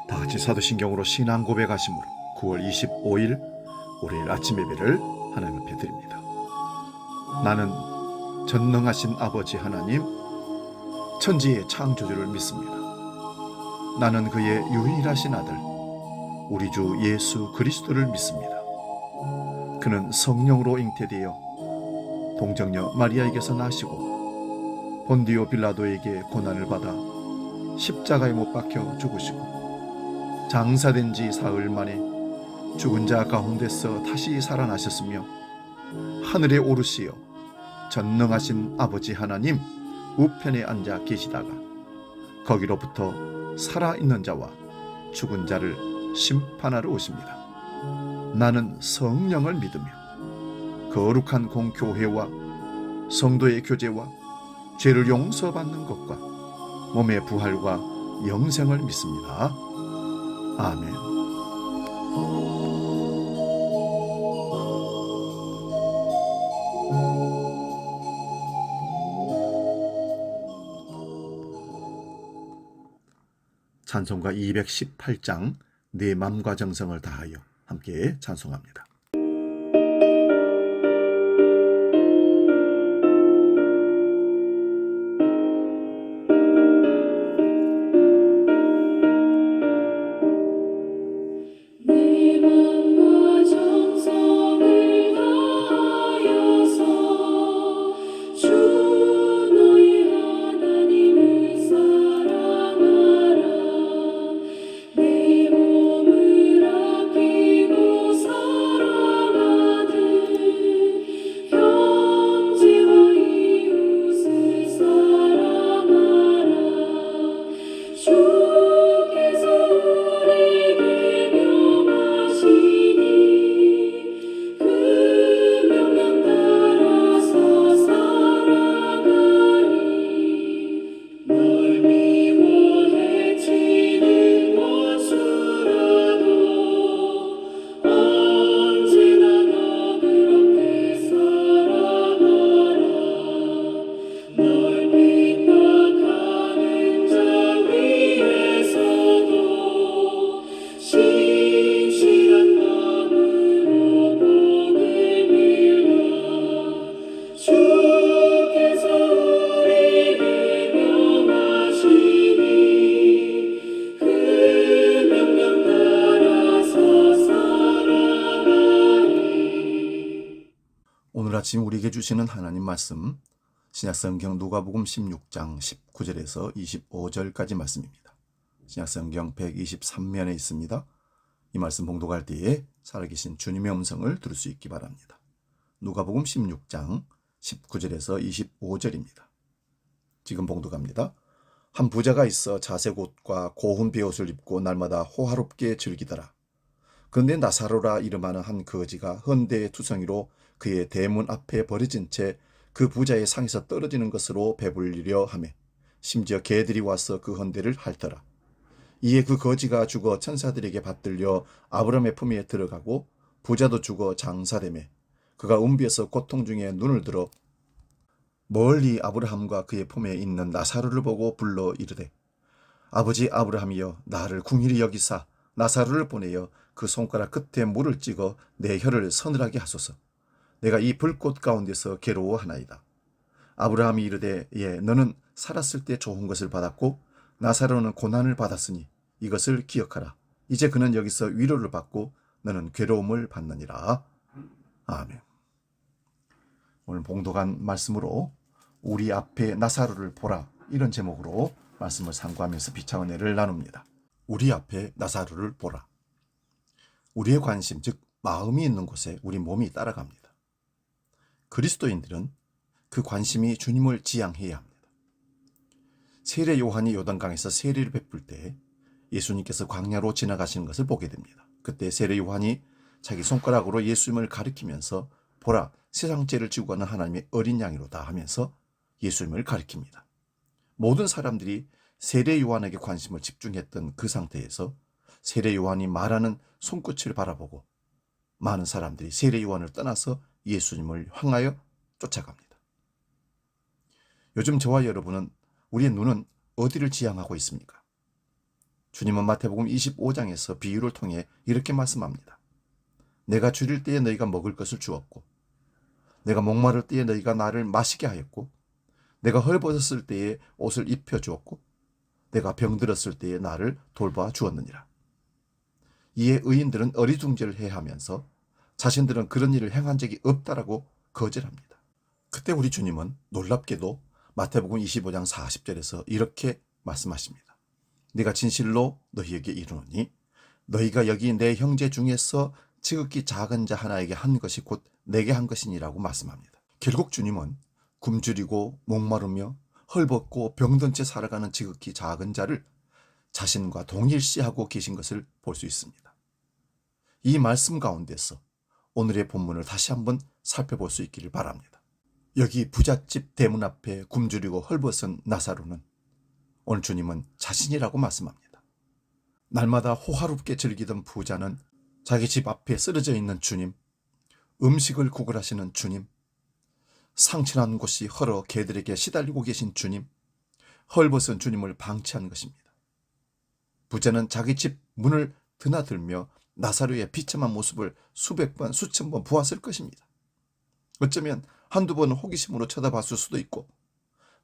다 같이 사도신경으로 신앙 고백하심으로 9월 25일 월요일 아침 예배를 하나님 앞에 드립니다. 나는 전능하신 아버지 하나님, 천지의 창조주를 믿습니다. 나는 그의 유일하신 아들, 우리 주 예수 그리스도를 믿습니다. 그는 성령으로 잉태되어 동정녀 마리아에게서 나시고 본디오 빌라도에게 고난을 받아 십자가에 못 박혀 죽으시고 장사된 지 사흘 만에 죽은 자 가운데서 다시 살아나셨으며 하늘에 오르시어 전능하신 아버지 하나님 우편에 앉아 계시다가 거기로부터 살아있는 자와 죽은 자를 심판하러 오십니다. 나는 성령을 믿으며 거룩한 공교회와 성도의 교제와 죄를 용서받는 것과 몸의 부활과 영생을 믿습니다. 아멘. 찬송가 218장 내 맘과 정성을 다하여 함께 찬송합니다. 오늘 아침 우리에게 주시는 하나님 말씀, 신약성경 누가복음 16장 19절에서 25절까지 말씀입니다. 신약성경 123면에 있습니다. 이 말씀 봉독할 때에 살아계신 주님의 음성을 들을 수 있기 바랍니다. 누가복음 16장 19절에서 25절입니다. 지금 봉독합니다. 한 부자가 있어 자색 옷과 고운 베옷을 입고 날마다 호화롭게 즐기더라. 그런데 나사로라 이름하는 한 거지가 헌대의 투성이로 그의 대문 앞에 버려진 채 그 부자의 상에서 떨어지는 것으로 배불리려 하매 심지어 개들이 와서 그 헌대를 핥더라. 이에 그 거지가 죽어 천사들에게 받들려 아브라함의 품에 들어가고 부자도 죽어 장사되매 그가 음비에서 고통 중에 눈을 들어 멀리 아브라함과 그의 품에 있는 나사로를 보고 불러 이르되 아버지 아브라함이여 나를 궁일이 여기사 나사로를 보내어 그 손가락 끝에 물을 찍어 내 혀를 서늘하게 하소서. 내가 이 불꽃 가운데서 괴로워하나이다. 아브라함이 이르되 예 너는 살았을 때 좋은 것을 받았고 나사로는 고난을 받았으니 이것을 기억하라. 이제 그는 여기서 위로를 받고 너는 괴로움을 받느니라. 아멘. 오늘 봉독한 말씀으로 우리 앞에 나사로를 보라, 이런 제목으로 말씀을 상고하면서 비차 은혜를 나눕니다. 우리 앞에 나사로를 보라. 우리의 관심, 즉 마음이 있는 곳에 우리 몸이 따라갑니다. 그리스도인들은 그 관심이 주님을 지향해야 합니다. 세례 요한이 요단강에서 세례를 베풀 때 예수님께서 광야로 지나가시는 것을 보게 됩니다. 그때 세례 요한이 자기 손가락으로 예수님을 가리키면서 보라, 세상 죄를 지고 가는 하나님의 어린 양이로다 하면서 예수님을 가리킵니다. 모든 사람들이 세례 요한에게 관심을 집중했던 그 상태에서 세례 요한이 말하는 손끝을 바라보고 많은 사람들이 세례 요한을 떠나서 예수님을 향하여 쫓아갑니다. 요즘 저와 여러분은 우리의 눈은 어디를 지향하고 있습니까? 주님은 마태복음 25장에서 비유를 통해 이렇게 말씀합니다. 내가 줄일 때에 너희가 먹을 것을 주었고, 내가 목마를 때에 너희가 나를 마시게 하였고, 내가 헐벗었을 때에 옷을 입혀주었고, 내가 병들었을 때에 나를 돌봐 주었느니라. 이에 의인들은 어리둥절을 해하면서 자신들은 그런 일을 행한 적이 없다라고 거절합니다. 그때 우리 주님은 놀랍게도 마태복음 25장 40절에서 이렇게 말씀하십니다. 네가 진실로 너희에게 이르노니 너희가 여기 내 형제 중에서 지극히 작은 자 하나에게 한 것이 곧 내게 한 것이니라고 말씀합니다. 결국 주님은 굶주리고 목마르며 헐벗고 병든 채 살아가는 지극히 작은 자를 자신과 동일시하고 계신 것을 볼 수 있습니다. 이 말씀 가운데서 오늘의 본문을 다시 한번 살펴볼 수 있기를 바랍니다. 여기 부잣집 대문 앞에 굶주리고 헐벗은 나사로는 오늘 주님은 자신이라고 말씀합니다. 날마다 호화롭게 즐기던 부자는 자기 집 앞에 쓰러져 있는 주님, 음식을 구걸하시는 주님, 상처난 곳이 헐어 개들에게 시달리고 계신 주님, 헐벗은 주님을 방치한 것입니다. 부자는 자기 집 문을 드나들며 나사로의 비참한 모습을 수백 번, 수천 번 보았을 것입니다. 어쩌면 한두 번 호기심으로 쳐다봤을 수도 있고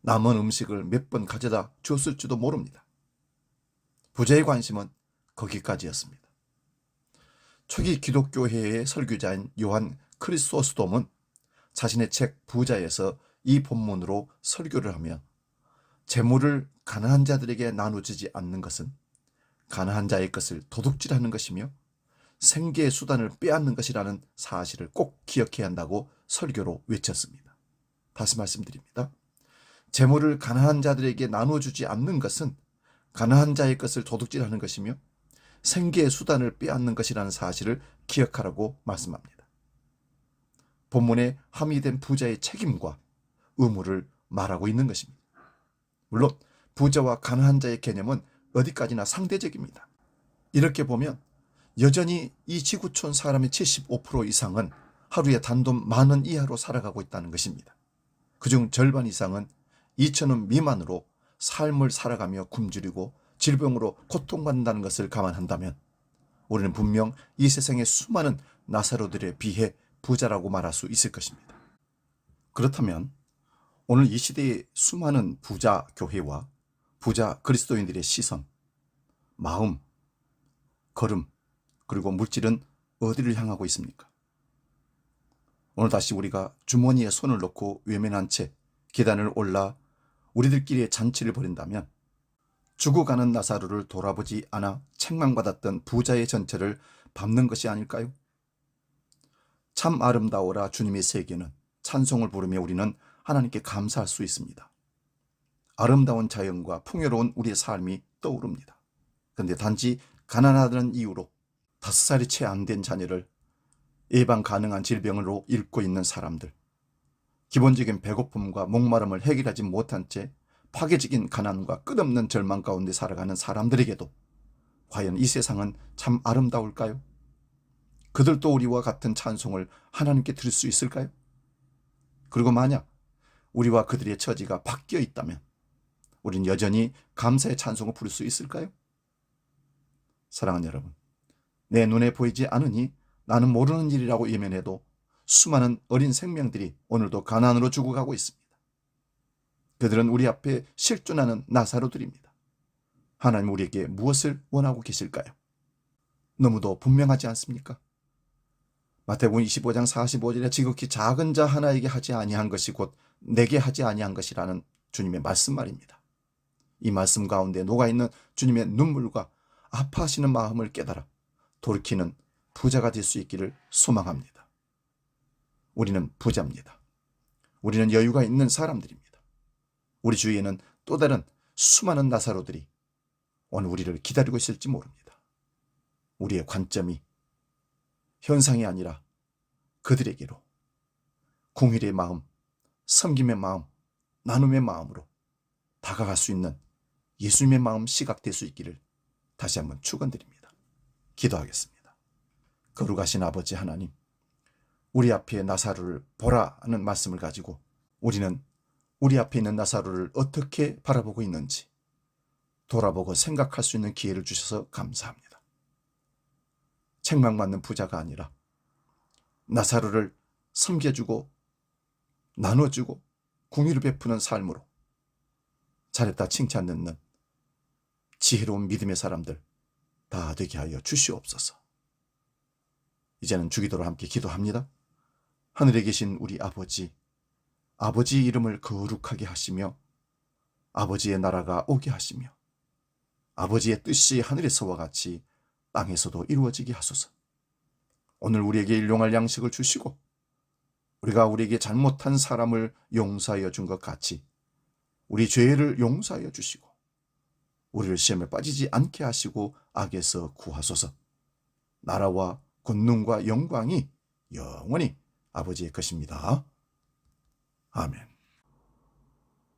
남은 음식을 몇 번 가져다 줬을지도 모릅니다. 부자의 관심은 거기까지였습니다. 초기 기독교회의 설교자인 요한 크리소스톰은 자신의 책 부자에서 이 본문으로 설교를 하며 재물을 가난한 자들에게 나눠주지 않는 것은 가난한 자의 것을 도둑질하는 것이며 생계의 수단을 빼앗는 것이라는 사실을 꼭 기억해야 한다고 설교로 외쳤습니다. 다시 말씀드립니다. 재물을 가난한 자들에게 나눠주지 않는 것은 가난한 자의 것을 도둑질하는 것이며 생계의 수단을 빼앗는 것이라는 사실을 기억하라고 말씀합니다. 본문에 함의된 부자의 책임과 의무를 말하고 있는 것입니다. 물론 부자와 가난한 자의 개념은 어디까지나 상대적입니다. 이렇게 보면 여전히 이 지구촌 사람의 75% 이상은 하루에 단돈 10,000원 이하로 살아가고 있다는 것입니다. 그중 절반 이상은 2,000원 미만으로 삶을 살아가며 굶주리고 질병으로 고통받는다는 것을 감안한다면 우리는 분명 이 세상의 수많은 나사로들에 비해 부자라고 말할 수 있을 것입니다. 그렇다면 오늘 이 시대의 수많은 부자 교회와 부자 그리스도인들의 시선, 마음, 걸음, 그리고 물질은 어디를 향하고 있습니까? 오늘 다시 우리가 주머니에 손을 넣고 외면한 채 계단을 올라 우리들끼리의 잔치를 벌인다면 죽어가는 나사로를 돌아보지 않아 책망받았던 부자의 전체를 밟는 것이 아닐까요? 참 아름다워라 주님의 세계는 찬송을 부르며 우리는 하나님께 감사할 수 있습니다. 아름다운 자연과 풍요로운 우리의 삶이 떠오릅니다. 그런데 단지 가난하다는 이유로 5살이 채 안 된 자녀를 예방 가능한 질병으로 잃고 있는 사람들, 기본적인 배고픔과 목마름을 해결하지 못한 채 파괴적인 가난과 끝없는 절망 가운데 살아가는 사람들에게도 과연 이 세상은 참 아름다울까요? 그들도 우리와 같은 찬송을 하나님께 드릴 수 있을까요? 그리고 만약 우리와 그들의 처지가 바뀌어 있다면 우린 여전히 감사의 찬송을 부를 수 있을까요? 사랑하는 여러분, 내 눈에 보이지 않으니 나는 모르는 일이라고 예면해도 수많은 어린 생명들이 오늘도 가난으로 죽어가고 있습니다. 그들은 우리 앞에 실존하는 나사로들입니다. 하나님 우리에게 무엇을 원하고 계실까요? 너무도 분명하지 않습니까? 마태복음 25장 45절에 지극히 작은 자 하나에게 하지 아니한 것이 곧 내게 하지 아니한 것이라는 주님의 말씀 말입니다. 이 말씀 가운데 녹아있는 주님의 눈물과 아파하시는 마음을 깨달아 돌이키는 부자가 될 수 있기를 소망합니다. 우리는 부자입니다. 우리는 여유가 있는 사람들입니다. 우리 주위에는 또 다른 수많은 나사로들이 오늘 우리를 기다리고 있을지 모릅니다. 우리의 관점이 현상이 아니라 그들에게로 공의의 마음, 섬김의 마음, 나눔의 마음으로 다가갈 수 있는 예수님의 마음 시각될 수 있기를 다시 한번 축원드립니다. 기도하겠습니다. 거룩하신 아버지 하나님, 우리 앞에 나사로를 보라 하는 말씀을 가지고 우리는 우리 앞에 있는 나사로를 어떻게 바라보고 있는지 돌아보고 생각할 수 있는 기회를 주셔서 감사합니다. 책망받는 부자가 아니라 나사로를 섬겨주고 나눠주고 공의를 베푸는 삶으로 잘했다 칭찬 듣는 지혜로운 믿음의 사람들 다 되게 하여 주시옵소서. 이제는 주기도로 함께 기도합니다. 하늘에 계신 우리 아버지, 아버지 이름을 거룩하게 하시며 아버지의 나라가 오게 하시며 아버지의 뜻이 하늘에서와 같이 땅에서도 이루어지게 하소서. 오늘 우리에게 일용할 양식을 주시고 우리가 우리에게 잘못한 사람을 용서하여 준 것 같이 우리 죄를 용서하여 주시고 우리를 시험에 빠지지 않게 하시고 악에서 구하소서. 나라와 권능과 영광이 영원히 아버지의 것입니다. 아멘.